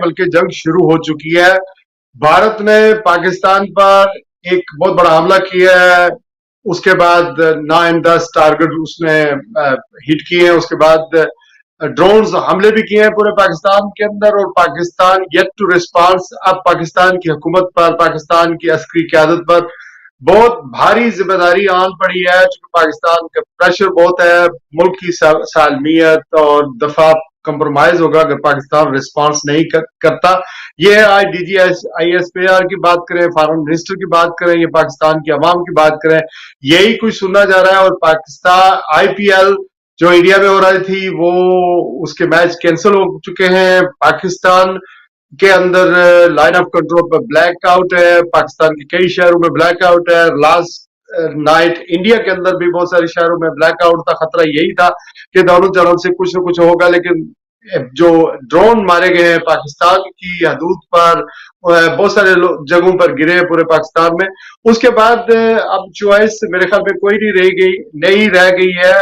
بلکہ جنگ شروع ہو چکی ہے. بھارت نے پاکستان پر ایک بہت بڑا حملہ کیا ہے. اس کے بعد 9-10 ٹارگٹ اس نے ہٹ کیے ہیں. اس کے بعد ڈرونز حملے بھی کیے ہیں پورے پاکستان کے اندر, اور پاکستان یٹ ٹو ریسپانس. اب پاکستان کی حکومت پر, پاکستان کی عسکری قیادت پر بہت بھاری ذمہ داری آن پڑی ہے, چونکہ پاکستان کا پریشر بہت ہے. ملک کی سالمیت اور دفاع کمپرومائز ہوگا اگر پاکستان ریسپانس نہیں کرتا. یہ آج D G I S P R کی بات کریں, فارن منسٹر کی بات کریں, یہ پاکستان کی عوام کی بات کریں, یہی کچھ سننا جا رہا ہے. اور پاکستان آئی پی ایل جو انڈیا میں ہو رہی تھی وہ اس کے میچ کینسل ہو چکے ہیں. پاکستان کے اندر لائن آف کنٹرول پر بلیک آؤٹ ہے. پاکستان کے کئی شہروں میں بلیک آؤٹ ہے. لاسٹ نائٹ انڈیا کے اندر بھی بہت سارے شہروں میں بلیک آؤٹ تھا. خطرہ یہی تھا کہ دونوں طرف سے کچھ نہ کچھ ہوگا, لیکن جو ڈرون مارے گئے ہیں پاکستان کی حدود پر, بہت سارے جگہوں پر گرے ہیں پورے پاکستان میں. اس کے بعد اب چوائس میرے خیال میں کوئی نہیں رہ گئی ہے.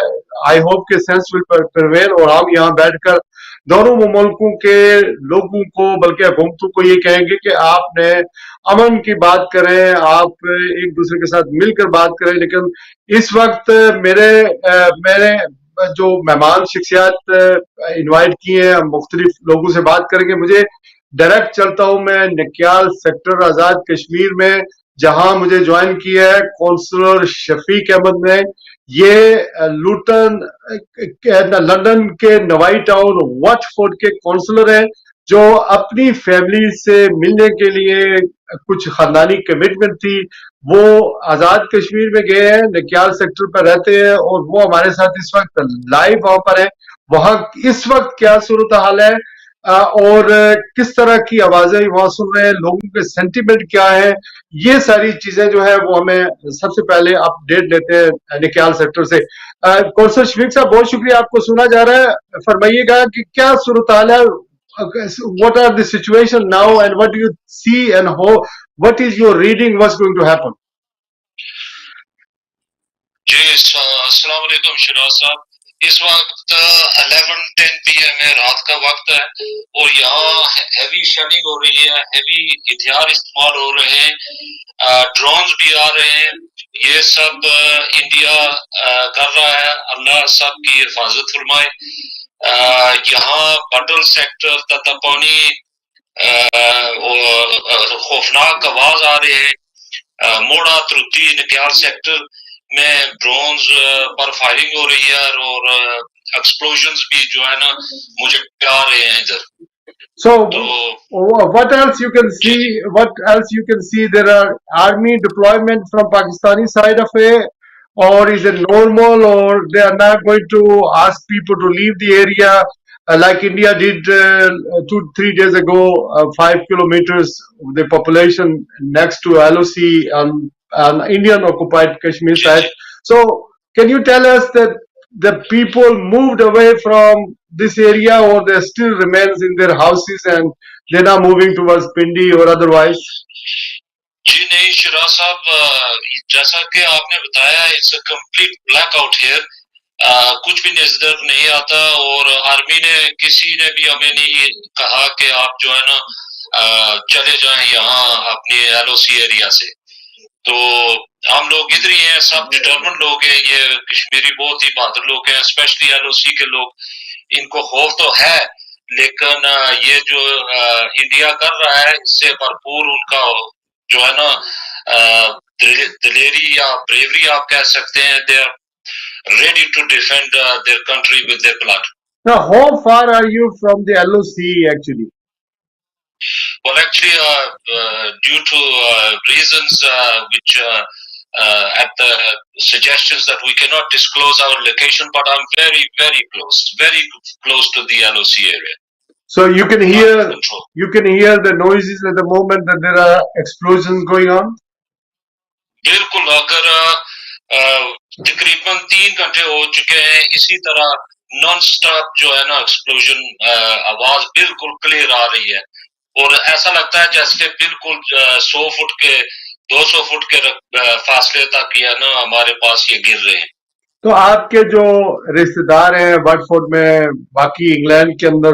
آئی ہوپ کہ سینس ول پریویل, اور ہم یہاں بیٹھ کر دونوں ملکوں کے لوگوں کو بلکہ حکومتوں کو یہ کہیں گے کہ آپ نے امن کی بات کریں, آپ ایک دوسرے کے ساتھ مل کر بات کریں. لیکن اس وقت میرے جو مہمان شخصیات انوائٹ کیے ہیں, ہم مختلف لوگوں سے بات کریں گے. مجھے ڈائریکٹ چلتا ہوں میں نکیال سیکٹر آزاد کشمیر میں, جہاں مجھے جوائن کیا ہے کونسلر شفیق احمد نے. یہ لوٹن لندن کے نوائی ٹاؤن واٹ فورڈ کے کونسلر ہیں, جو اپنی فیملی سے ملنے کے لیے کچھ خاندانی کمٹمنٹ تھی, وہ آزاد کشمیر میں گئے ہیں, نکیال سیکٹر پر رہتے ہیں, اور وہ ہمارے ساتھ اس وقت لائیو وہاں پر ہیں. وہاں اس وقت کیا صورتحال ہے اور کس طرح کی آوازیں وہاں سن رہے ہیں, لوگوں کے سینٹیمنٹ کیا ہے, یہ ساری چیزیں جو ہے وہ ہمیں سب سے پہلے اپ ڈیٹ لیتے ہیں نکیال سیکٹر سے. کونسلر شفیق صاحب, بہت شکریہ, آپ کو سنا جا رہا ہے. فرمائیے گا کہ کیا صورتحال ہے, what are the situation now and what do you see and how, what is your reading, what's going to happen? جی السلام علیکم شراز صاحب. اس وقت 11:10 PM ہے, رات کا وقت ہے, اور یہاں ہیوی شیلنگ ہو رہی ہے, ہیوی ہتھیار استعمال ہو رہے ہیں, ڈرونز بھی آ رہے ہیں. یہ سب انڈیا کر رہا ہے. اللہ سب کی حفاظت فرمائے. یہاں بٹل سیکٹر تتپانی خوفناک آواز آ رہے ہیں. موڑا ترتی نکیال سیکٹر میں ڈرونز پر فائرنگ ہو رہی ہے, اور ایکسپلوژنز بھی جو ہے نا مجھے آ رہے ہیں ادھر. So what else you can see? What else you can see? There are army deployment from Pakistani side of it, or is it normal, or they are not going to ask people to leave the area like India did 2-3 days ago, 5 kilometers the population next to LOC on Indian occupied Kashmir side. So can you tell us that the people moved away from this area, or they still remains in their houses and they're not moving towards Pindi or otherwise? جی نہیں شراز صاحب, جیسا کہ آپ نے بتایا, it's a complete blackout here. کچھ بھی نظر نہیں آتا, اور آرمی نے کسی نے بھی ہمیں نہیں کہا کہ آپ جو ہے نا چلے جائیں یہاں اپنے ایل او سی ایریا سے. تو ہم لوگ ادھر ہی ہیں, سب ڈٹرمنٹ لوگ ہیں. یہ کشمیری بہت ہی بہادر لوگ ہیں, اسپیشلی ایل او سی کے لوگ. ان کو خوف تو ہے, لیکن یہ جو انڈیا کر رہا ہے اس سے بھرپور ان کا جو ہے نا دلیری یا بریوری آپ کہہ سکتے ہیں. They are ready to defend their country with their blood. Now, how far are you from the LOC actually? Well, actually, due to reasons which at the suggestions that we cannot disclose our location, but I'm very, very close to the LOC area. So you can hear the noises at the moment that there are explosions going on? بالکل. اگر تقریباً 3 گھنٹے ہو چکے ہیں اسی طرح naan stop جو ہے نا ایکسپلوژن, آواز بالکل کلیئر آ رہی ہے, اور ایسا لگتا ہے جیسے بالکل 100 فٹ کے 200 فٹ کے فاصلے تک یہ نا ہمارے پاس یہ گر رہے ہیں. تو آپ کے جو رشتے دار ہیں واٹ فورڈ میں, باقی انگلینڈ کے اندر,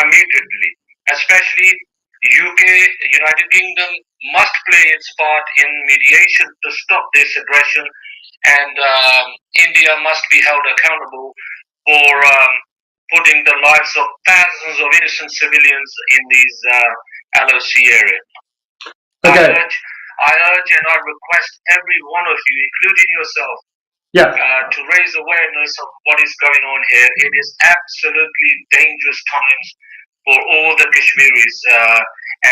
immediately, especially UK, United Kingdom must play its part in mediation to stop this aggression, and India must be held accountable for putting the lives of thousands of innocent civilians in these LOC areas. Okay. I urge and I request every one of you, including yourself, Yeah. to raise awareness of what is going on here. It is absolutely dangerous times for all the Kashmiris,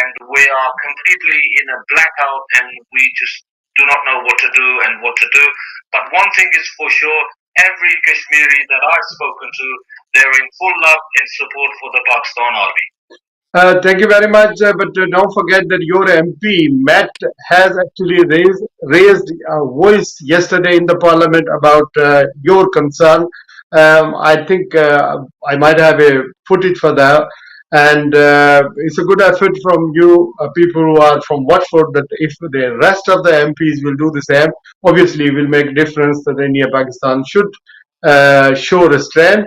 and we are completely in a blackout, and we just do not know what to do and what to do. But one thing is for sure: every Kashmiri that I've spoken to, they're in full love and support for the Pakistan Army. Thank you very much. But don't forget that your MP Matt has actually raised a voice yesterday in the Parliament about your concern. I think I might have a footage for that, and it's a good effort from you people who are from Watford. That if the rest of the MPs will do the same, obviously will make difference. That India Pakistan should show restraint.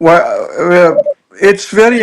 Well, it's very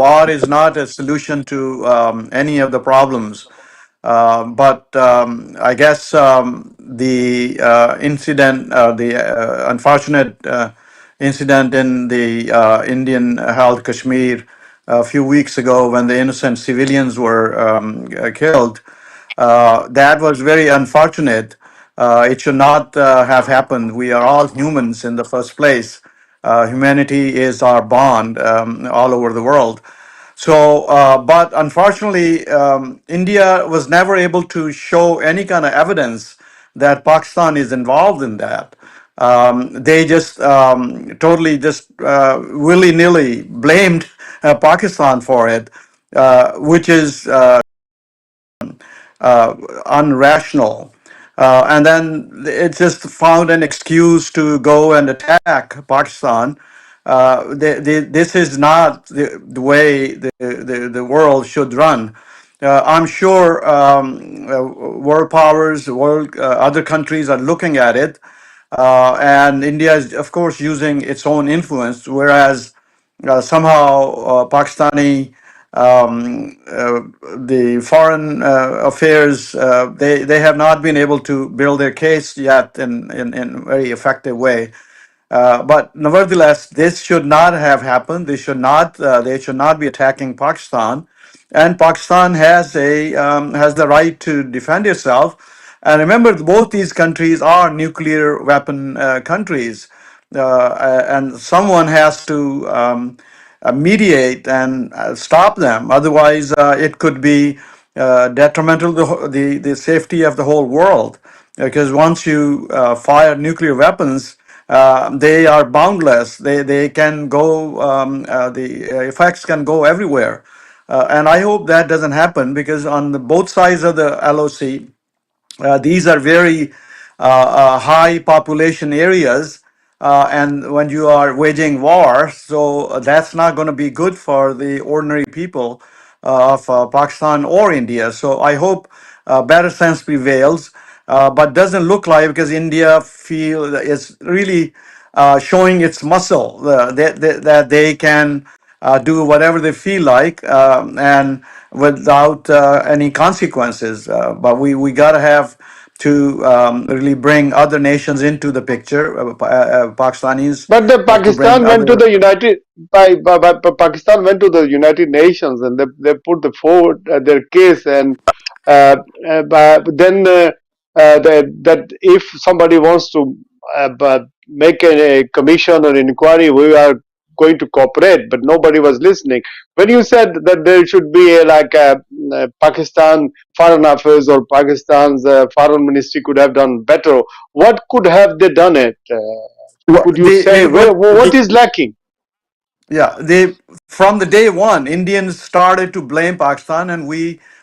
War is not a solution to any of the problems. But I guess the incident, the unfortunate incident in the Indian held Kashmir a few weeks ago when the innocent civilians were killed, that was very unfortunate. It should not have happened. We are all humans in the first place. Humanity is our bond all over the world. So, but unfortunately, India was never able to show any kind of evidence that Pakistan is involved in that. They just totally just willy nilly blamed Pakistan for it, which is unrational. And then it just found an excuse to go and attack Pakistan. This is not the way the world should run. I'm sure world powers, other countries are looking at it, and India is, of course, using its own influence, whereas somehow Pakistani the foreign affairs they have not been able to build their case yet in very effective way. But nevertheless, this should not have happened. They should not be attacking Pakistan, and Pakistan has the right to defend itself. And remember, both these countries are nuclear weapon countries, and someone has to mediate and stop them. Otherwise, it could be detrimental to the safety of the whole world. Because once you fire nuclear weapons, they are boundless. They can go. The effects can go everywhere. And I hope that doesn't happen because on both sides of the LOC, these are very high population areas, and when you are waging war, so that's not going to be good for the ordinary people of Pakistan or India. So I hope better sense prevails, but doesn't look like because India feel is really showing its muscle that they can do whatever they feel like and without any consequences. But we got to have to really bring other nations into the picture. Pakistanis But the have to bring Pakistan went to other. the Pakistan went to the United Nations and they put the forward their case and but then that if somebody wants to make a commission or inquiry, we are going to cooperate. But nobody was listening. When you said that there should be a Pakistan Foreign Affairs or Pakistan's Foreign Ministry could have done better, what could have they done it? Could you say what is lacking? Yeah, they from the day one, Indians started to blame Pakistan, and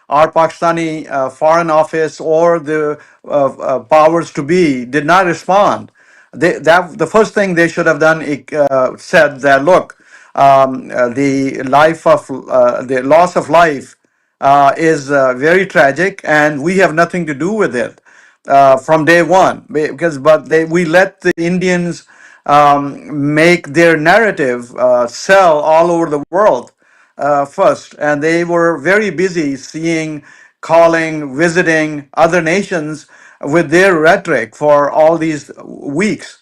our Pakistani Foreign Office or the powers to be did not respond. The first thing they should have done said that look, the loss of life is very tragic, and we have nothing to do with it from day one. Because we let the Indians make their narrative sell all over the world first, and they were very busy calling, visiting other nations with their rhetoric for all these weeks,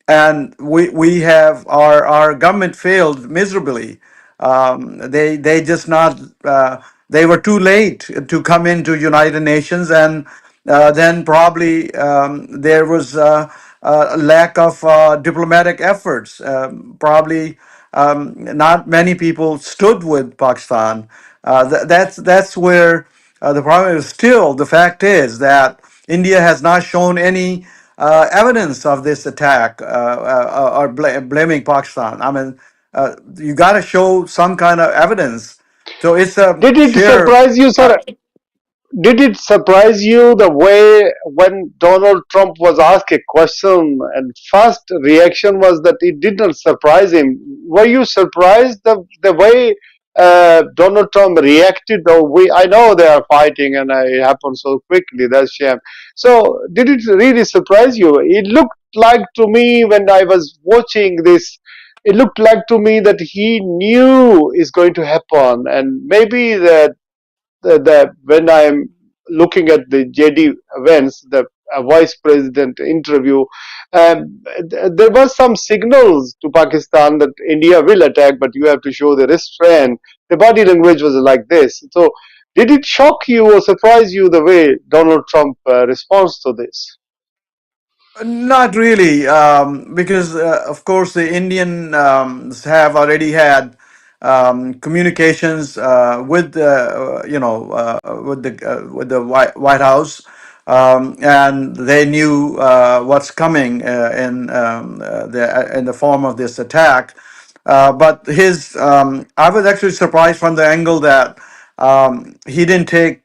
and we have our government failed miserably. They just not they were too late to come into United Nations, and then probably there was a lack of diplomatic efforts. Probably not many people stood with Pakistan. That's where the problem is. Still, the fact is that India has not shown any evidence of this attack or blaming Pakistan. I mean, you got to show some kind of evidence. So it's a Did it fair. surprise you, sir? Did it surprise you the way when Donald Trump was asked a question and first reaction was that it did not surprise him? Were you surprised the way Donald Trump reacted? Though I know they are fighting and it happened so quickly. That's shame. So did it really surprise you? It looked like to me when I was watching this. It looked like to me that he knew is going to happen, and maybe when I'm looking at the JD Vance, the vice president interview, there was some signals to Pakistan that India will attack, but you have to show the restraint. The body language was like this. So, did it shock you or surprise you the way Donald Trump responds to this? Not really, because of course the Indian have already had communications with the White House, and they knew what's coming in the form of this attack. But I was actually surprised from the angle that he didn't take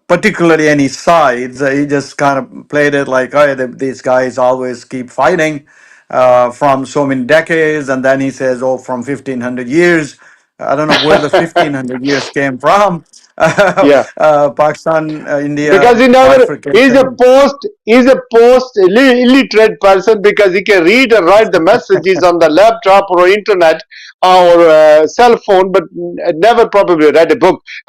particularly any sides. He just kind of played it like, oh, these guys always keep fighting from so many decades. And then he says, oh, from 1500 years. I don't know where the 1500 years came from. Yeah. Pakistan, India Because he never bifurcation. he's a post illiterate person because he can read and write the messages on the laptop or internet or cell phone but never probably read a book.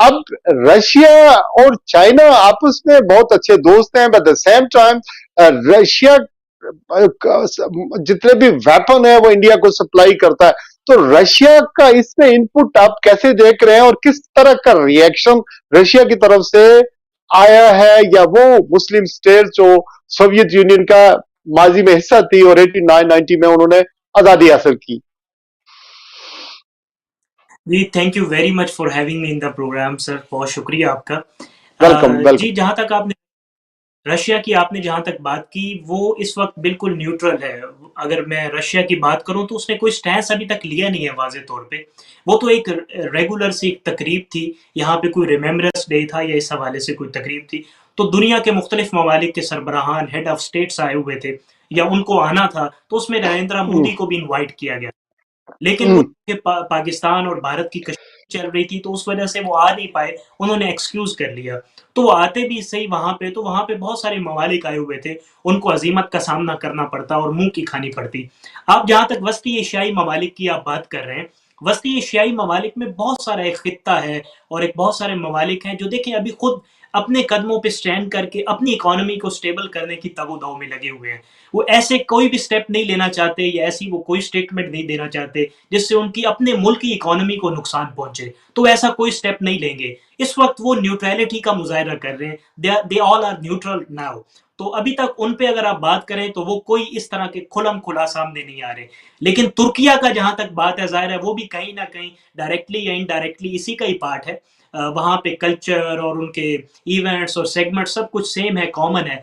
اب Russia اور China آپس میں بہت اچھے دوست ہیں, but the same time Russia جتنے بھی ویپن ہیں وہ انڈیا کو سپلائی کرتا ہے. تو رشیا کا اس میں انپٹ آپ کیسے دیکھ رہے ہیں, اور کس طرح کا ری ایکشن رشیا کی طرف سے آیا ہے, یا وہ مسلم اسٹیٹ جو سوویت یونین کا ماضی میں حصہ تھی اور 89-90 میں انہوں نے آزادی حاصل کی؟ جی thank you very much for having me in the programme sir, بہت شکریہ آپ کا. ویلکم جی ویلکم. جہاں تک آپ نے رشیا کی آپ نے جہاں تک بات کی, وہ اس وقت بالکل نیوٹرل ہے. اگر میں رشیا کی بات کروں تو اس نے کوئی سٹینس ابھی تک لیا نہیں ہے واضح طور پہ. وہ تو ایک ریگولر سی ایک تقریب تھی, یہاں پہ کوئی ریمیمبرنس ڈے تھا یا اس حوالے سے کوئی تقریب تھی, تو دنیا کے مختلف ممالک کے سربراہان ہیڈ آف اسٹیٹس آئے ہوئے تھے یا ان کو آنا تھا, تو اس میں نریندر مودی کو بھی انوائٹ کیا گیا. لیکن وہ پاکستان اور بھارت کی کشمکش چل رہی تھی تو اس وجہ سے وہ آ نہیں پائے, انہوں نے ایکسکیوز کر لیا. تو وہ آتے بھی صحیح وہاں پہ, تو وہاں پہ بہت سارے ممالک آئے ہوئے تھے, ان کو عزیمت کا سامنا کرنا پڑتا اور منہ کی کھانی پڑتی. آپ جہاں تک وسطی ایشیائی ممالک کی آپ بات کر رہے ہیں, وسطی ایشیائی ممالک میں بہت سارا ایک خطہ ہے اور ایک بہت سارے ممالک ہیں جو دیکھیں ابھی خود اپنے قدموں پہ سٹینڈ کر کے اپنی اکانومی کو سٹیبل کرنے کی تگ و دو میں لگے ہوئے ہیں. وہ ایسے کوئی بھی سٹیپ نہیں لینا چاہتے یا ایسی وہ کوئی سٹیٹمنٹ نہیں دینا چاہتے جس سے ان کی اپنے ملک کی اکانومی کو نقصان پہنچے, تو ایسا کوئی سٹیپ نہیں لیں گے. اس وقت وہ نیوٹرلٹی کا مظاہرہ کر رہے ہیں, دے آل آر نیوٹرل ناؤ. تو ابھی تک ان پہ اگر آپ بات کریں تو وہ کوئی اس طرح کے کھلم کھلا سامنے نہیں آ رہے. لیکن ترکیہ کا جہاں تک بات ہے, ظاہر ہے وہ بھی کہیں نہ کہیں ڈائریکٹلی یا انڈائریکٹلی اسی کا ہی پارٹ ہے. وہاں پہ کلچر اور ان کے ایونٹس اور سیگمنٹ سب کچھ سیم ہے, کامن ہے.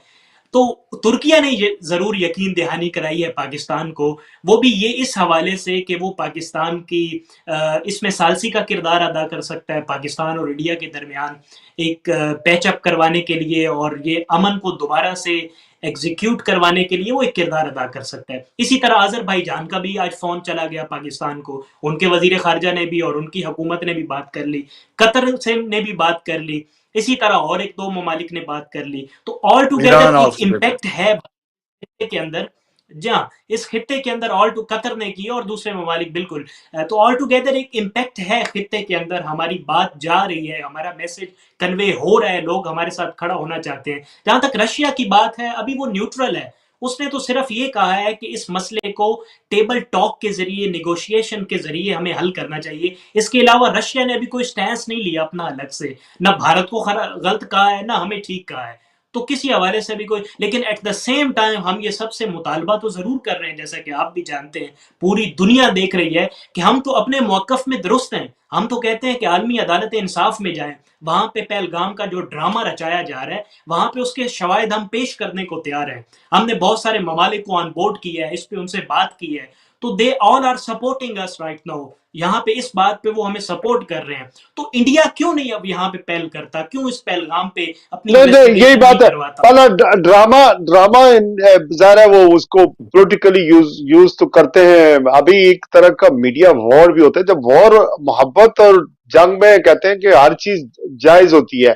تو ترکیہ نے یہ ضرور یقین دہانی کرائی ہے پاکستان کو, وہ بھی یہ اس حوالے سے کہ وہ پاکستان کی اس میں ثالثی کا کردار ادا کر سکتا ہے, پاکستان اور انڈیا کے درمیان ایک پیچ اپ کروانے کے لیے اور یہ امن کو دوبارہ سے ایگزیکیوٹ کروانے کے لیے وہ ایک کردار ادا کر سکتا ہے. اسی طرح آذربائیجان کا بھی آج فون چلا گیا پاکستان کو, ان کے وزیر خارجہ نے بھی اور ان کی حکومت نے بھی بات کر لی, قطر سے نے بھی بات کر لی, اسی طرح اور ایک دو ممالک نے بات کر لی. تو آل ٹوگیدر ایران ایک also did that. امپیکٹ ہے خطے کے اندر. جی ہاں, اس خطے کے اندر قطر نے کی اور دوسرے ممالک بالکل. تو آل ٹوگیدر ایک امپیکٹ ہے خطے کے اندر, ہماری بات جا رہی ہے, ہمارا میسج کنوے ہو رہا ہے, لوگ ہمارے ساتھ کھڑا ہونا چاہتے ہیں. جہاں تک رشیا کی بات ہے, ابھی وہ نیوٹرل ہے. اس نے تو صرف یہ کہا ہے کہ اس مسئلے کو ٹیبل ٹاک کے ذریعے, نیگوشیشن کے ذریعے ہمیں حل کرنا چاہیے. اس کے علاوہ رشیا نے ابھی کوئی سٹینس نہیں لیا اپنا الگ سے, نہ بھارت کو غلط کہا ہے نہ ہمیں ٹھیک کہا ہے, تو کسی حوالے سے بھی کوئی. لیکن ایٹ دا سیم ٹائم ہم یہ سب سے مطالبہ تو ضرور کر رہے ہیں, جیسا کہ آپ بھی جانتے ہیں, پوری دنیا دیکھ رہی ہے کہ ہم تو اپنے موقف میں درست ہیں. ہم تو کہتے ہیں کہ عالمی عدالت انصاف میں جائیں, وہاں پہ پہلگام کا جو ڈرامہ رچایا جا رہا ہے وہاں پہ اس کے شواہد ہم پیش کرنے کو تیار ہیں. ہم نے بہت سارے ممالک کو آن بورڈ کیا ہے, اس پہ ان سے بات کی ہے, تو they all are supporting us right now. یہاں پہ اس بات پہ وہ ہمیں سپورٹ کر رہے ہیں. تو انڈیا کیوں نہیں اب یہاں پہ پہل کرتا, کیوں اس پہلگام پہ اپنی نہیں, یہی بات ہے. کرواتا؟ پہلا ڈراما ظاہر ہے وہ اس کو پولیٹیکلی یوز تو کرتے ہیں. ابھی ایک طرح کا میڈیا وار بھی ہوتا ہے, جب وار محبت اور جنگ میں کہتے ہیں کہ ہر چیز جائز ہوتی ہے.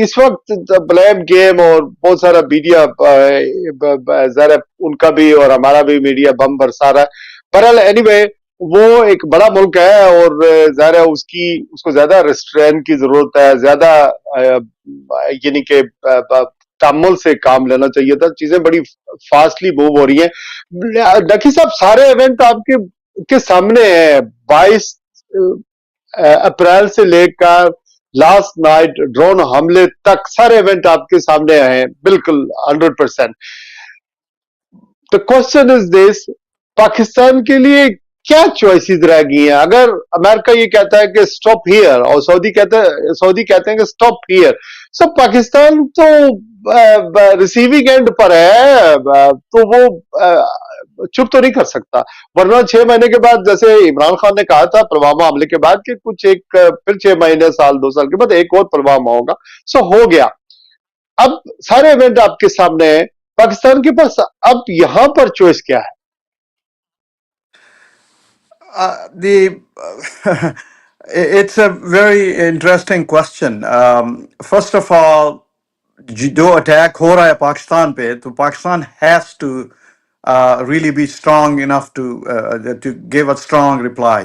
اس وقت بلیم گیم اور بہت سارا میڈیا ظاہر ہے ان کا بھی اور ہمارا بھی میڈیا بم برسا رہا ہے. بہرحال اینی وے, وہ ایک بڑا ملک ہے اور ظاہر ہے اس کو زیادہ ریسٹرین کی ضرورت ہے, زیادہ یعنی کہ تامل سے کام لینا چاہیے تھا. چیزیں بڑی فاسٹلی موو ہو رہی ہیں. ڈکی صاحب, سارے ایونٹ آپ کے سامنے ہیں. 22 اپریل سے لے کر لاسٹ نائٹ ڈرون حملے تک سارے ایونٹ آپ کے سامنے آئے ہیں بالکل 100%. The question is this, Pakistan کے لیے کیا چوائسیز رہ گئی ہیں؟ اگر امریکہ یہ کہتا ہے کہ سٹاپ ہیئر اور سعودی کہتے ہیں کہ سٹاپ ہیئر, سو پاکستان تو ریسیونگ اینڈ پر ہے, تو وہ چپ تو نہیں کر سکتا. ورنہ 6 مہینے کے بعد, جیسے عمران خان نے کہا تھا پلوامہ حملے کے بعد کہ پھر 6 مہینے سال 2 سال کے بعد ایک اور پلوامہ ہوگا, سو ہو گیا. اب سارے ایونٹ آپ کے سامنے ہیں, پاکستان کے پاس اب یہاں پر چوائس کیا ہے؟ It's a very interesting question. First of all, جو اٹیک ہو رہا ہے پاکستان پہ, تو Pakistan has to really be strong enough to give a strong reply.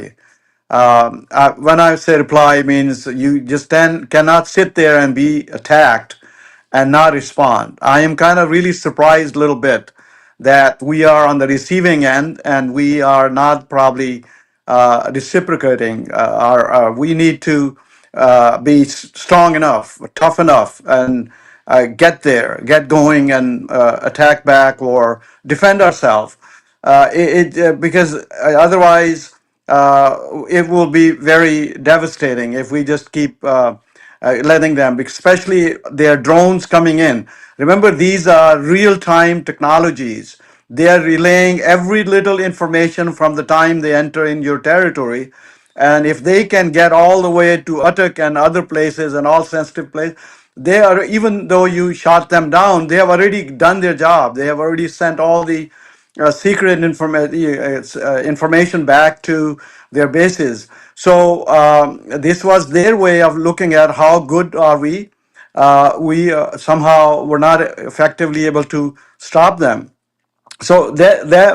When I say reply, means you just then cannot sit there and be attacked and not respond. I am kind of really surprised a little bit that we are on the receiving end and we are not probably reciprocating. We need to be strong enough, tough enough, and get there, get going, and attack back or defend ourselves. Because otherwise it will be very devastating if we just keep letting them, especially their drones coming in. Remember, these are real time technologies. They are relaying every little information from the time they enter in your territory. And if they can get all the way to Utuk and other places and all sensitive places, they are, even though you shot them down, they have already done their job. They have already sent all the secret information back to their bases. So this was their way of looking at how good are we. We somehow were not effectively able to stop them. So that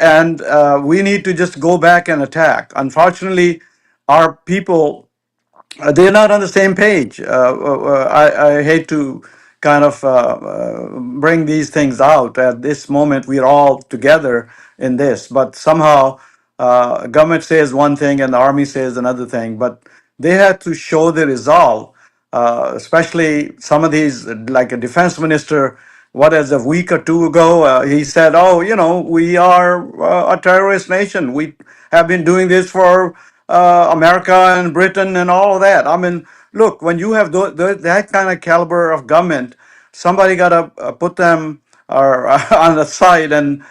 and we need to just go back and attack. Unfortunately, our people they're not on the same page. I hate to kind of bring these things out at this moment. We're all together in this, but somehow government says one thing and the army says another thing. But they had to show the resolve, especially some of these, like a defense minister. What is a week or two ago, he said, "Oh, we are a terrorist nation. We have been doing this for." America and Britain and all of that. I mean, look, when you have that kind of caliber of government, somebody got to put them on the side and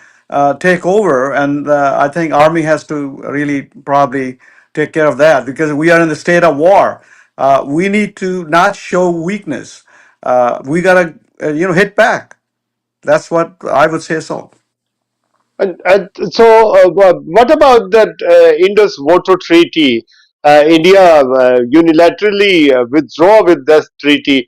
take over. And I think Army has to really probably take care of that because we are in the state of war. We need to not show weakness. We got to, hit back. That's what I would say so. And so, what about that Indus Water Treaty? India unilaterally withdraw with that treaty.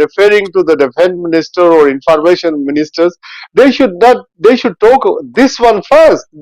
referring to the defense minister or information ministers, they should talk this one first.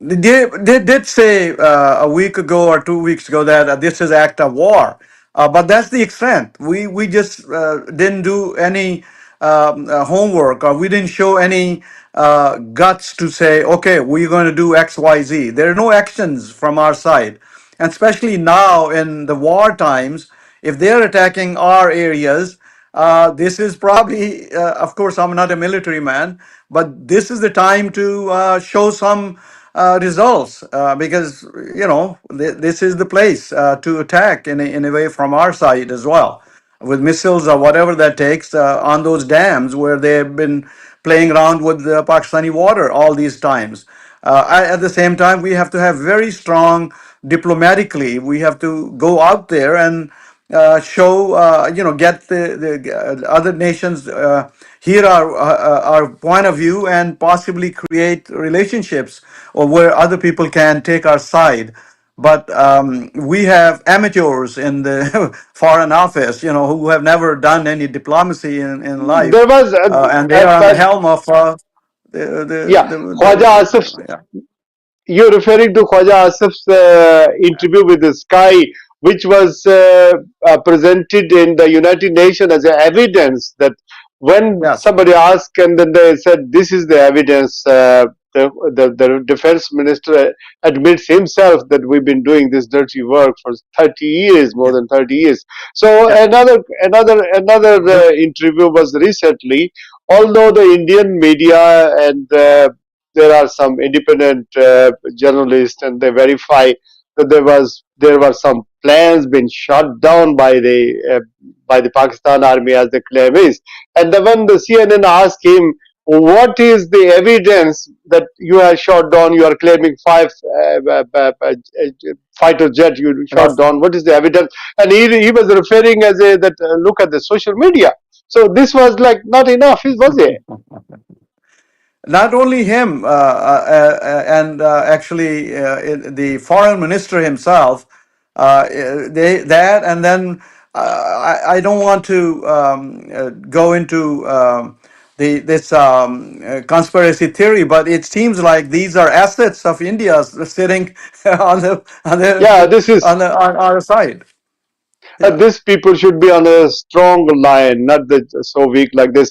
They did say a week ago or 2 weeks ago that this is act of war, but that's the extent. We just didn't do any homework, or we didn't show any guts to say, okay, we're going to do X, Y, Z. There are no actions from our side, and especially now in the war times, if they're attacking our areas. This is probably, of course, I'm not a military man, but this is the time to show some results because this is the place to attack in a way from our side as well, with missiles or whatever that takes on those dams where they've been playing around with the Pakistani water all these times. At the same time, we have to have very strong diplomatically. We have to go out there and show, get the other nations hear our point of view and possibly create relationships or where other people can take our side. But we have amateurs in the foreign office, who have never done any diplomacy in life, There was and they are on the helm of yeah, Khwaja Asif. yeah. You're referring to Khwaja Asif's interview with the Sky, which was presented in the United Nations as a evidence that when Yes. somebody asked and then they said, this is the evidence, the defense minister admits himself that we've been doing this dirty work for 30 years, more than 30 years. So Yeah. another interview was recently, although the Indian media and there are some independent journalists and they verify that there were some plans being shot down by the Pakistan army, as the claim is. And then when the CNN asked him, what is the evidence that you have shot down? You are claiming 5 fighter jet you shot down. What is the evidence? And he was referring as that look at the social media. So this was like not enough, was it? not only him, and actually the foreign minister himself, that, and then I don't want to go into this conspiracy theory, but it seems like these are assets of India sitting on Yeah, this is on our side. Yeah. this people should be on a strong line, not the so weak like this.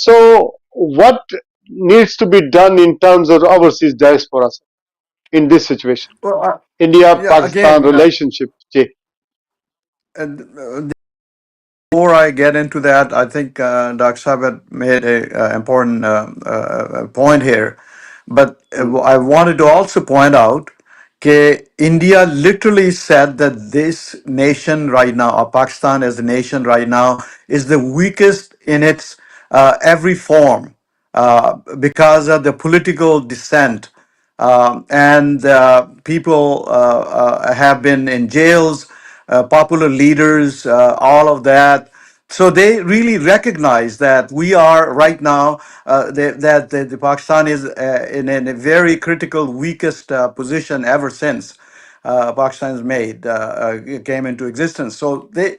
So, what needs to be done in terms of overseas diaspora in this situation? Well, yeah, India-Pakistan again, relationship. Ji. and before I get into that, I think Dr. Saab had made a important point here. But Hmm. I wanted to also point out that India literally said that this nation right now, or Pakistan as a nation right now, is the weakest in its every form because of the political dissent. And people have been in jails, popular leaders, all of that. So they really recognize that we are right now, that the Pakistan is in a very critical, weakest position ever since Pakistan's made came into existence. So they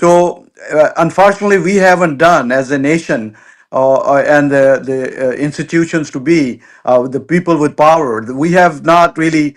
So, unfortunately, we haven't done as a nation and the institutions to be the people with power. We have not really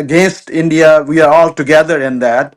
against India. We are all together in that.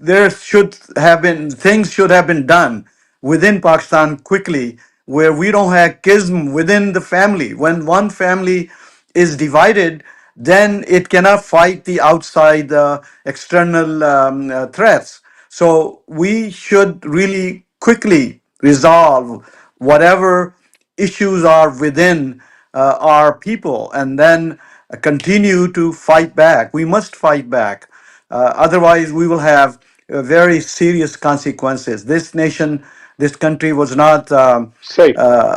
there should have been things should have been done within Pakistan quickly, where we don't have schism within the family. When one family is divided, then it cannot fight the outside external threats. So we should really quickly resolve whatever issues are within our people and then continue to fight back. We must fight back. Otherwise, we will have very serious consequences. This nation, this country was not Say.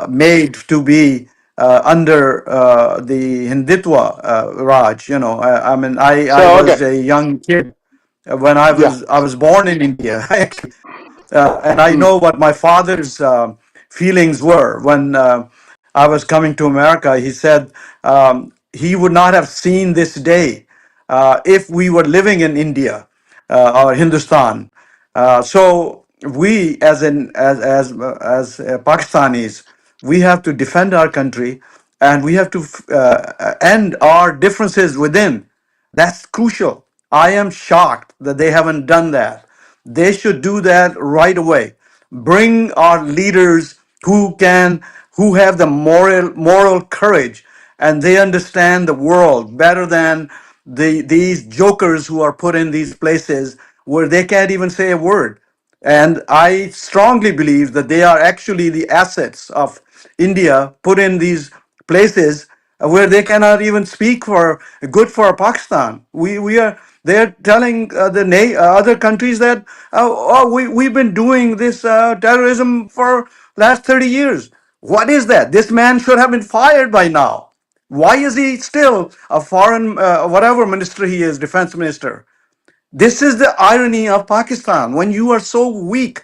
made to be under the Hindutva Raj. You know, I mean, I So, okay. was a young kid when Yeah. I was born in India, actually. And I Hmm. know what my father's feelings were when I was coming to America. He said he would not have seen this day if we were living in India or Hindustan. So we, as Pakistanis, we have to defend our country, and we have to end our differences within. That's crucial. I am shocked that they haven't done that. They should do that right away. Bring our leaders who have the moral courage, and they understand the world better than these jokers who are put in these places where they can't even say a word. And I strongly believe that they are actually the assets of India put in these places where they cannot even speak for good for Pakistan. We are they're telling other countries that we've been doing this terrorism for last 30 years. What is that? This man should have been fired by now. Why is he still a foreign whatever minister he is, defense minister? This is the irony of Pakistan. When you are so weak,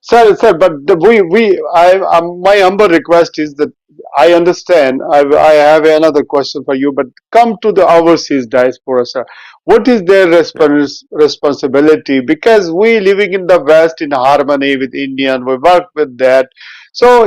sir, but my humble request is that I understand. I have another question for you, but come to the overseas diaspora, sir. What is their responsibility? Because we living in the West in harmony with Indian, we work with that. So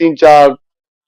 3-4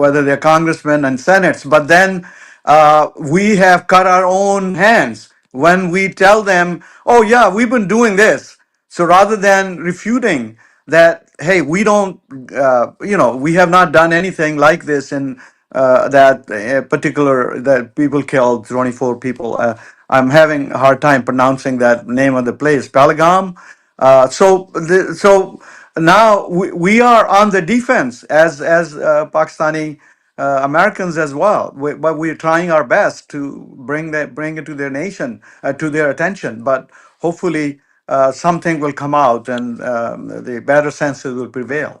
whether they're congressmen and senates, but then we have cut our own hands when we tell them, oh yeah, we've been doing this. So rather than refuting that, hey, we don't, we have not done anything like this in that particular, that people killed 24 people. I'm having a hard time pronouncing that name of the place, Palagam. So now we are on the defense as Pakistani Americans as well. But we're trying our best to bring it to their nation, to their attention. But hopefully, something will come out, and the better senses will prevail.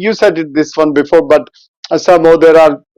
you said it this one before but somehow there are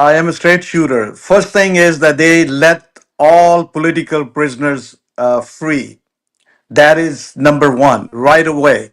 I am a straight shooter. First thing is that they let all political prisoners free. That is number one, right away.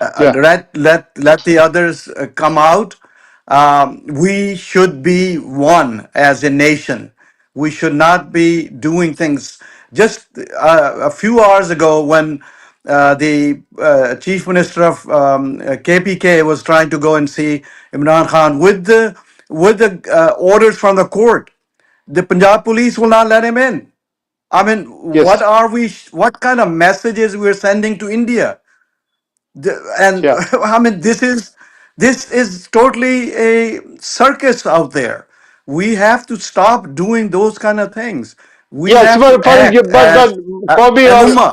yeah Let the others come out. We should be one as a nation. We should not be doing things. Just a few hours ago, when the chief minister of KPK was trying to go and see Imran Khan with the orders from the court, the Punjab police will not let him in. I mean, yes what kind of messages we're sending to India? And yeah I mean, this is totally a circus out there. We have to stop doing those kind of things. We yes have to act but as an ummah.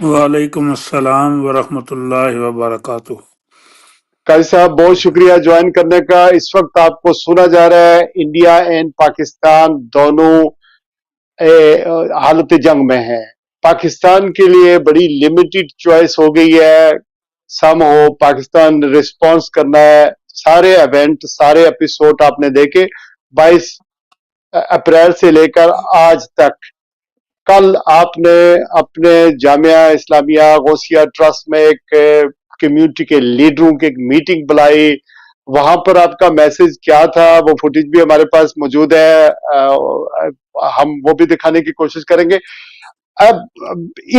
وعلیکم السلام ورحمۃ اللہ وبرکاتہ۔ قاری صاحب بہت شکریہ join کرنے کا۔ اس وقت آپ کو سنا جا رہا ہے انڈیا اینڈ پاکستان دونوں حالت جنگ میں ہیں۔ پاکستان کے لیے بڑی لمیٹڈ چوائس ہو گئی ہے، سم ہو پاکستان ریسپانس کرنا ہے۔ سارے ایونٹ سارے ایپیسوڈ آپ نے دیکھے 22 اپریل سے لے کر آج تک۔ کل آپ نے اپنے جامعہ اسلامیہ غوثیہ ٹرسٹ میں ایک کمیونٹی کے لیڈروں کی ایک میٹنگ بلائی، وہاں پر آپ کا میسج کیا تھا وہ فوٹیج بھی ہمارے پاس موجود ہے، ہم وہ بھی دکھانے کی کوشش کریں گے۔ اب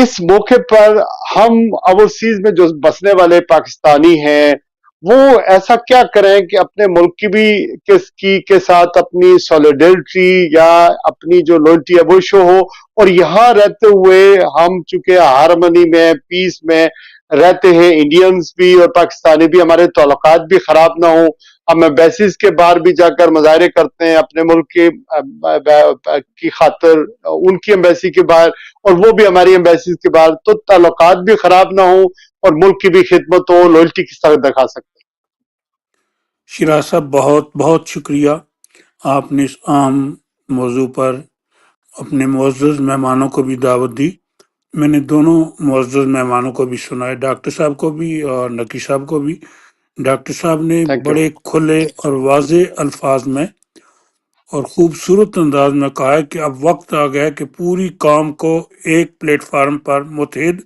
اس موقع پر ہم اوورسیز میں جو بسنے والے پاکستانی ہیں وہ ایسا کیا کریں کہ اپنے ملک کی بھی کے ساتھ اپنی سولیڈرٹی یا اپنی جو لوئلٹی ہے وہ شو ہو، اور یہاں رہتے ہوئے ہم چونکہ ہارمنی میں پیس میں رہتے ہیں، انڈینز بھی اور پاکستانی بھی، ہمارے تعلقات بھی خراب نہ ہوں، ہم ایمبیسیز کے باہر بھی جا کر مظاہرے کرتے ہیں اپنے ملک کی خاطر، ان کی ایمبیسی کے باہر اور وہ بھی ہماری ایمبیسیز کے باہر، تو تعلقات بھی خراب نہ ہوں اور ملک کی بھی خدمت ہو، لوئلٹی کس طرح دکھا سکتے ہیں؟ شیراز صاحب بہت بہت شکریہ، آپ نے اس اہم موضوع پر اپنے معزز مہمانوں کو بھی دعوت دی۔ میں نے دونوں معزز مہمانوں کو بھی سنا ہے، ڈاکٹر صاحب کو بھی اور نقی صاحب کو بھی۔ ڈاکٹر صاحب نے تھینک یو۔ بڑے کھلے اور واضح الفاظ میں اور خوبصورت انداز میں کہا ہے کہ اب وقت آ گیا کہ پوری قوم کو ایک پلیٹ فارم پر متحد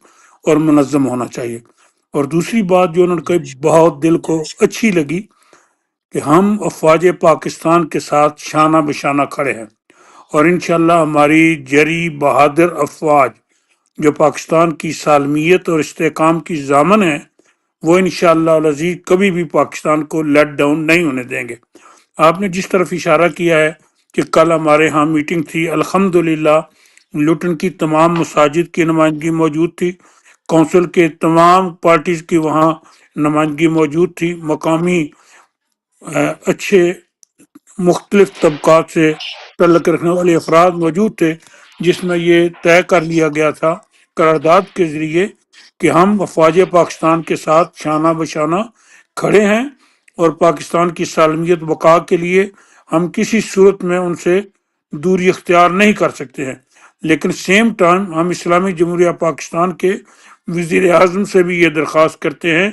اور منظم ہونا چاہیے۔ اور دوسری بات جو انہوں نے کہی بہت دل کو اچھی لگی کہ ہم افواج پاکستان کے ساتھ شانہ بشانہ کھڑے ہیں، اور انشاءاللہ ہماری جری بہادر افواج جو پاکستان کی سالمیت اور استحکام کی ضامن ہیں وہ انشاءاللہ العزیز کبھی بھی پاکستان کو لیٹ ڈاؤن نہیں ہونے دیں گے۔ آپ نے جس طرف اشارہ کیا ہے کہ کل ہمارے ہاں میٹنگ تھی، الحمدللہ لوٹن کی تمام مساجد کی نمائندگی موجود تھی، کونسل کے تمام پارٹیز کی وہاں نمائندگی موجود تھی، مقامی اچھے مختلف طبقات سے تعلق رکھنے والے افراد موجود تھے، جس میں یہ طے کر لیا گیا تھا قرارداد کے ذریعے کہ ہم افواج پاکستان کے ساتھ شانہ بشانہ کھڑے ہیں، اور پاکستان کی سالمیت بقا کے لیے ہم کسی صورت میں ان سے دوری اختیار نہیں کر سکتے ہیں۔ لیکن سیم ٹائم ہم اسلامی جمہوریہ پاکستان کے وزیر اعظم سے بھی یہ درخواست کرتے ہیں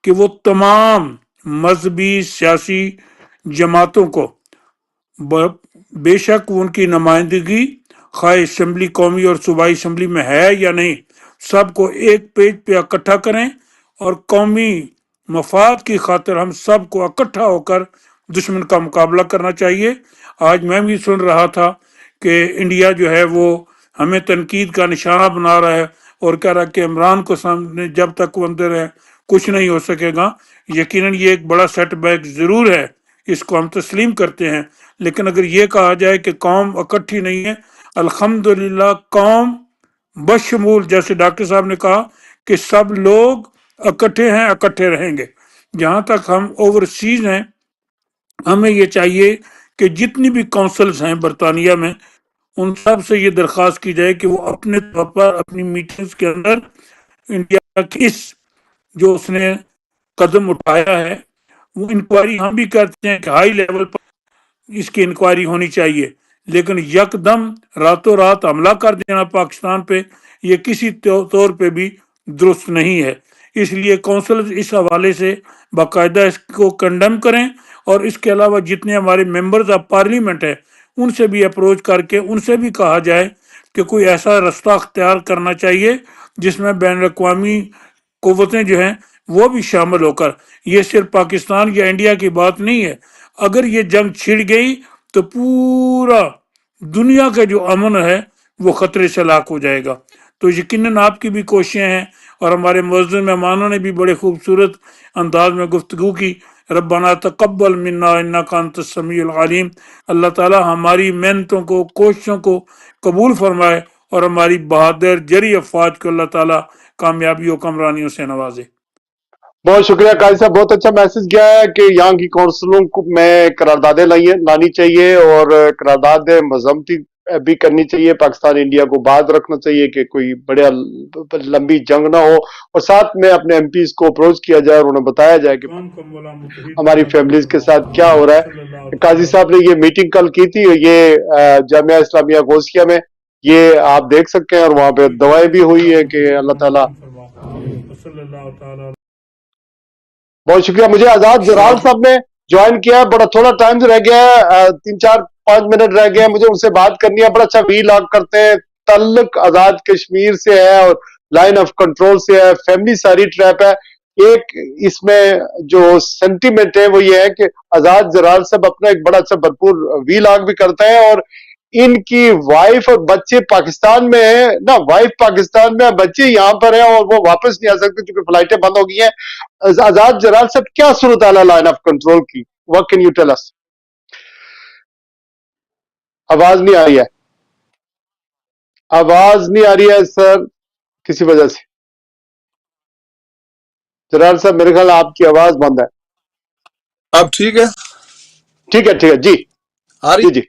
کہ وہ تمام مذہبی سیاسی جماعتوں کو بے شک ان کی نمائندگی خواہ اسمبلی قومی اور صوبائی اسمبلی میں ہے یا نہیں، سب کو ایک پیج پہ اکٹھا کریں، اور قومی مفاد کی خاطر ہم سب کو اکٹھا ہو کر دشمن کا مقابلہ کرنا چاہیے۔ آج میں بھی سن رہا تھا کہ انڈیا جو ہے وہ ہمیں تنقید کا نشانہ بنا رہا ہے اور کہہ رہا ہے کہ عمران کو سامنے جب تک وہ اندر ہے کچھ نہیں ہو سکے گا۔ یقیناً یہ ایک بڑا سیٹ بیک ضرور ہے، اس کو ہم تسلیم کرتے ہیں، لیکن اگر یہ کہا جائے کہ قوم اکٹھی نہیں ہے، الحمدللہ قوم بشمول جیسے ڈاکٹر صاحب نے کہا کہ سب لوگ اکٹھے ہیں، اکٹھے رہیں گے۔ جہاں تک ہم اوورسیز ہیں، ہمیں یہ چاہیے کہ جتنی بھی کونسلز ہیں برطانیہ میں ان سب سے یہ درخواست کی جائے کہ وہ اپنے طور پر اپنی میٹنگز کے اندر انڈیا کی اس جو اس نے قدم اٹھایا ہے وہ انکوائری، ہم بھی کرتے ہیں کہ ہائی لیول پر اس کی انکوائری ہونی چاہیے، لیکن یکدم راتوں رات حملہ کر دینا پاکستان پہ یہ کسی طور پہ بھی درست نہیں ہے۔ اس لیے کونسل اس حوالے سے باقاعدہ اس کو کنڈم کریں، اور اس کے علاوہ جتنے ہمارے ممبرز آف پارلیمنٹ ہیں ان سے بھی اپروچ کر کے ان سے بھی کہا جائے کہ کوئی ایسا رستہ اختیار کرنا چاہیے جس میں بین الاقوامی قوتیں جو ہیں وہ بھی شامل ہو کر، یہ صرف پاکستان یا انڈیا کی بات نہیں ہے، اگر یہ جنگ چھڑ گئی تو پورا دنیا کا جو امن ہے وہ خطرے سے لاک ہو جائے گا۔ تو یقیناً آپ کی بھی کوششیں ہیں، اور ہمارے معزز مہمانوں نے بھی بڑے خوبصورت انداز میں گفتگو کی۔ ربنا تقبل منا انک انت السمیع العلیم۔ اللہ تعالی ہماری محنتوں کو، کوششوں کو قبول فرمائے، اور ہماری بہادر جری افواج کو اللہ تعالی کامیابی و کامرانیوں سے نوازے۔ بہت شکریہ قاری صاحب، بہت اچھا میسج گیا ہے کہ یہاں کی کونسلوں کو میں قراردادیں لانی چاہیے، اور قرارداد مذمتی بھی کرنی چاہیے، پاکستان انڈیا کو بات رکھنا چاہیے کہ کوئی بڑا لمبی جنگ نہ ہو، اور ساتھ میں اپنے ایم پیز کو اپروچ کیا جائے اور انہیں بتایا جائے کہ تمام کو مولا متحد ہماری بنا دے فیملیز کے محمد ساتھ کیا ہو رہا صلی اللہ ہے۔ قاضی تعالی صاحب نے یہ میٹنگ کل کی تھی، یہ جامعہ اسلامیہ غوثیہ میں، یہ آپ دیکھ سکتے ہیں، اور وہاں پہ دعائیں بھی ہوئی ہیں کہ اللہ تعالیٰ۔ صلی اللہ تعالی بہت شکریہ۔ مجھے آزاد جلال صاحب نے جوائن کیا ہے، بڑا تھوڑا ٹائم رہ گیا ہے، 3-4-5 منٹ رہ گئے ہیں، مجھے ان سے بات کرنی ہے۔ بڑا اچھا وی لاگ کرتے ہیں، تعلق آزاد کشمیر سے ہے اور لائن آف کنٹرول سے ہے، فیملی ساری ٹریپ ہے۔ ایک اس میں جو سینٹیمنٹ ہے وہ یہ ہے کہ آزاد جلال صاحب اپنا ایک بڑا اچھا بھرپور وی لاگ بھی کرتا ہے، اور ان کی وائف اور بچے پاکستان میں ہیں نا، وائف پاکستان میں، بچے یہاں پر ہیں اور وہ واپس نہیں آ سکتے کیونکہ فلائٹیں بند ہو گئی ہیں۔ آزاد جلال صاحب کیا صورتحال ہے لائن آف کنٹرول کی؟ What can you tell us? آواز نہیں آ رہی ہے، آواز نہیں آ رہی ہے سر کسی وجہ سے۔ جلال صاحب میرے خیال آپ کی آواز بند ہے۔ اب ٹھیک ہے؟ ٹھیک ہے ٹھیک ہے، جی آ رہی؟ جی جی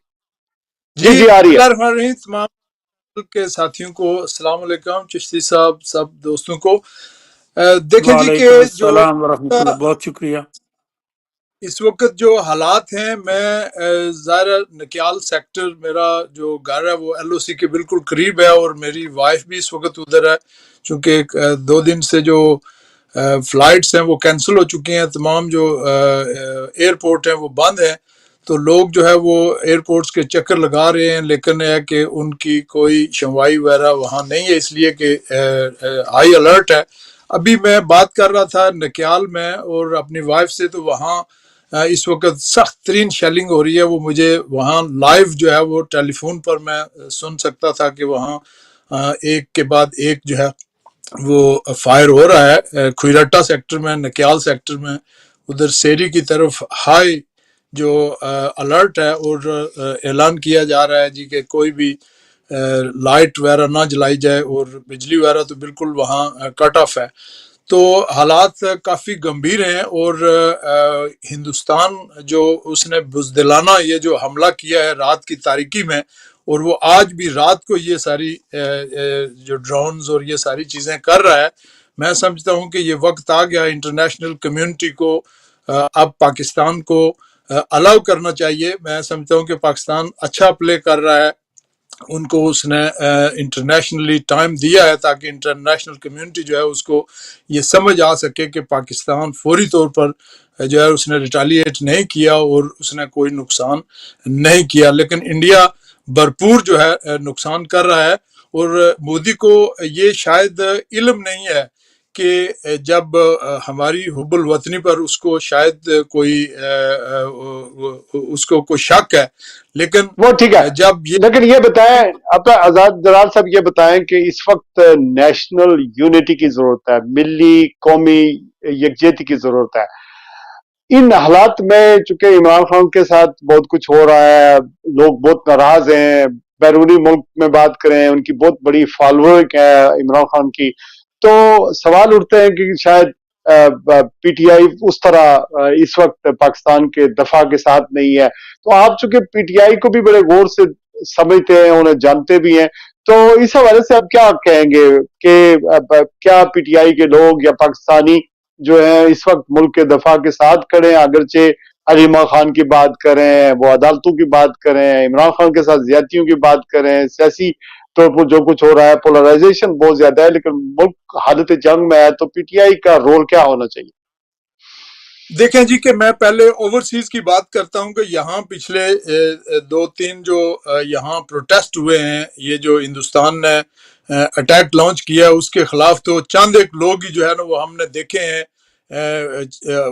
جی جی آ بسم رہی ہے۔ اللہ الرحمن الرحیم۔ تمام کے ساتھیوں کو السلام علیکم، چشتی صاحب سب دوستوں کو۔ دیکھیں جی کہ وعلیکم جو السلام ورحمۃ اللہ، بہت شکریہ۔ اس وقت جو حالات ہیں، میں ظاہر نکیال سیکٹر میرا جو گھر ہے وہ ایل او سی کے بالکل قریب ہے، اور میری وائف بھی اس وقت ادھر ہے، چونکہ 2 دن سے جو فلائٹس ہیں وہ کینسل ہو چکی ہیں، تمام جو ایئرپورٹ ہیں وہ بند ہیں، تو لوگ جو ہے وہ ایئرپورٹس کے چکر لگا رہے ہیں، لیکن ہے کہ ان کی کوئی شنوائی وغیرہ وہاں نہیں ہے، اس لیے کہ ہائی الرٹ ہے۔ ابھی میں بات کر رہا تھا نکیال میں اور اپنی وائف سے، تو وہاں اس وقت سخت ترین شیلنگ ہو رہی ہے۔ وہ مجھے وہاں لائیو جو ہے وہ ٹیلی فون پر میں سن سکتا تھا کہ وہاں ایک کے بعد ایک جو ہے وہ فائر ہو رہا ہے، کھویرٹا سیکٹر میں، نکیال سیکٹر میں، ادھر سیری کی طرف ہائی جو الرٹ ہے، اور اعلان کیا جا رہا ہے جی کہ کوئی بھی لائٹ وغیرہ نہ جلائی جائے، اور بجلی وغیرہ تو بالکل وہاں کٹ آف ہے۔ تو حالات کافی گمبھیر ہیں، اور ہندوستان جو اس نے بزدلانہ یہ جو حملہ کیا ہے رات کی تاریکی میں، اور وہ آج بھی رات کو یہ ساری جو ڈرونز اور یہ ساری چیزیں کر رہا ہے، میں سمجھتا ہوں کہ یہ وقت آ گیا انٹرنیشنل کمیونٹی کو اب پاکستان کو الاؤ کرنا چاہیے۔ میں سمجھتا ہوں کہ پاکستان اچھا پلے کر رہا ہے، ان کو اس نے انٹرنیشنلی ٹائم دیا ہے تاکہ انٹرنیشنل کمیونٹی جو ہے اس کو یہ سمجھ آ سکے کہ پاکستان فوری طور پر جو ہے اس نے ریٹالیٹ نہیں کیا اور اس نے کوئی نقصان نہیں کیا، لیکن انڈیا بھرپور جو ہے نقصان کر رہا ہے۔ اور مودی کو یہ شاید علم نہیں ہے کہ جب ہماری حب الوطنی پر اس کو شاید کوئی اس کو کوئی شک ہے، لیکن وہ ٹھیک ہے، جب یہ لیکن یہ بتائیں اب آزاد جلال صاحب، یہ بتائیں کہ اس وقت نیشنل یونٹی کی ضرورت ہے، ملی قومی یکجہتی کی ضرورت ہے۔ ان حالات میں چونکہ عمران خان کے ساتھ بہت کچھ ہو رہا ہے، لوگ بہت ناراض ہیں، بیرونی ملک میں بات کریں، ان کی بہت بڑی فالوئنگ ہے عمران خان کی، تو سوال اٹھتے ہیں کہ شاید پی ٹی آئی اس طرح اس وقت پاکستان کے دفاع کے ساتھ نہیں ہے۔ تو آپ چونکہ پی ٹی آئی کو بھی بڑے غور سے سمجھتے ہیں، انہیں جانتے بھی ہیں، تو اس حوالے سے آپ کیا کہیں گے کہ کیا پی ٹی آئی کے لوگ یا پاکستانی جو ہیں اس وقت ملک کے دفاع کے ساتھ کھڑے ہیں، اگرچہ علیمہ خان کی بات کریں، وہ عدالتوں کی بات کریں، عمران خان کے ساتھ زیادتیوں کی بات کریں، سیاسی طور پر جو کچھ ہو رہا ہے، پولرائزیشن بہت زیادہ ہے، لیکن ملک حالت جنگ میں ہے، تو پی ٹی آئی کا رول کیا ہونا چاہیے؟ دیکھیں جی کہ میں پہلے اوورسیز کی بات کرتا ہوں کہ یہاں پچھلے 2-3 جو یہاں پروٹیسٹ ہوئے ہیں، یہ جو ہندوستان نے اٹیک لانچ کیا اس کے خلاف، تو چند ایک لوگ ہی جو ہے نا وہ ہم نے دیکھے ہیں،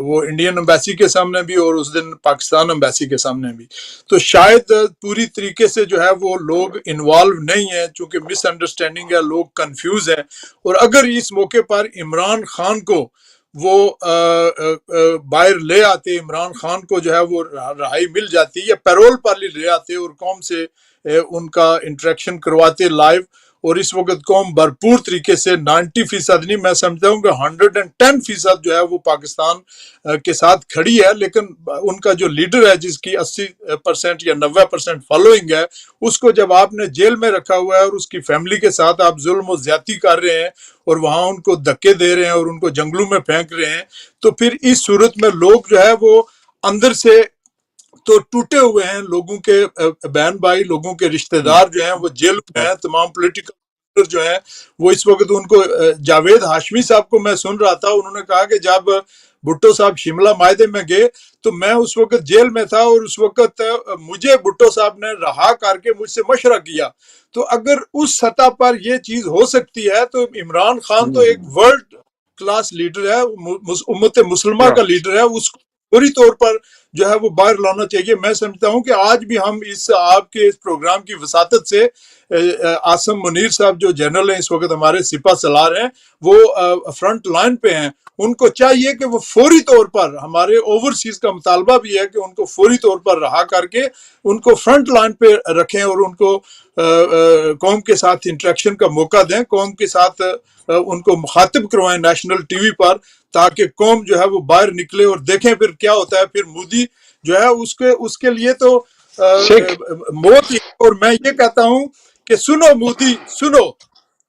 وہ انڈین امبیسی کے سامنے بھی اور اس دن پاکستان امبیسی کے سامنے بھی، تو شاید پوری طریقے سے جو ہے وہ لوگ انوالو نہیں ہیں، چونکہ مس انڈرسٹینڈنگ ہے، لوگ کنفیوز ہیں۔ اور اگر اس موقع پر عمران خان کو وہ باہر لے آتے، عمران خان کو جو ہے وہ رہائی مل جاتی یا پیرول پر لے آتے اور قوم سے ان کا انٹریکشن کرواتے لائیو، اور اس وقت قوم بھرپور طریقے سے 90% نہیں، میں سمجھتا ہوں کہ 110% جو ہے وہ پاکستان کے ساتھ کھڑی ہے، لیکن ان کا جو لیڈر ہے جس کی 80% یا 90% فالوئنگ ہے، اس کو جب آپ نے جیل میں رکھا ہوا ہے اور اس کی فیملی کے ساتھ آپ ظلم و زیادتی کر رہے ہیں اور وہاں ان کو دھکے دے رہے ہیں اور ان کو جنگلوں میں پھینک رہے ہیں، تو پھر اس صورت میں لوگ جو ہے وہ اندر سے تو ٹوٹے ہوئے ہیں، لوگوں کے بہن بھائی، لوگوں کے رشتہ دار جو ہیں وہ جیل میں ہیں، تمام پولیٹیکل جو ہیں وہ اس وقت ان کو جاوید ہاشمی صاحب کو میں سن رہا تھا، انہوں نے کہا کہ جب بھٹو صاحب شملہ معاہدے میں گئے تو میں اس وقت جیل میں تھا اور اس وقت مجھے بھٹو صاحب نے رہا کر کے مجھ سے مشورہ کیا. تو اگر اس سطح پر یہ چیز ہو سکتی ہے تو عمران خان تو ایک ورلڈ کلاس لیڈر ہے، امت مسلمہ کا لیڈر ہے، اس کو پوری طور پر جو ہے وہ باہر لانا چاہیے. میں سمجھتا ہوں کہ آج بھی ہم اس آپ کے اس پروگرام کی وساطت سے عاصم منیر صاحب جو جنرل ہیں اس وقت ہمارے سپہ سالار ہیں، وہ فرنٹ لائن پہ ہیں، ان کو چاہیے کہ وہ فوری طور پر، ہمارے اوورسیز کا مطالبہ بھی ہے کہ ان کو فوری طور پر رہا کر کے ان کو فرنٹ لائن پہ رکھیں اور ان کو قوم کے ساتھ انٹریکشن کا موقع دیں، قوم کے ساتھ ان کو مخاطب کروائیں نیشنل ٹی وی پر، تاکہ قوم جو ہے وہ باہر نکلے اور دیکھیں پھر کیا ہوتا ہے. پھر مودی جو ہے اس کے لیے تو موت ہی. اور میں یہ کہتا ہوں کہ سنو مودی، سنو،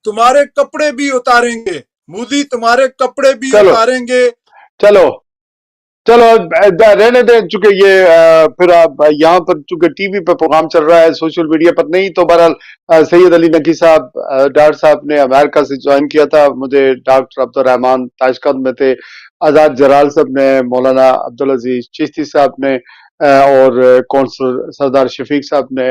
تمہارے کپڑے بھی اتاریں گے، مودی تمہارے کپڑے بھی اتاریں گے. چلو رہنے دیں، چونکہ یہ پھر آپ یہاں پر چونکہ ٹی وی پہ پروگرام چل رہا ہے، سوشل میڈیا پر نہیں. تو بہرحال سید علی نقی صاحب، ڈاکٹر صاحب نے امریکہ سے جوائن کیا تھا مجھے، ڈاکٹر عبد الرحمان تاشقند میں تھے، آزاد جلال صاحب نے، مولانا عبدالعزیز چشتی صاحب نے، اور کونسل سردار شفیق صاحب نے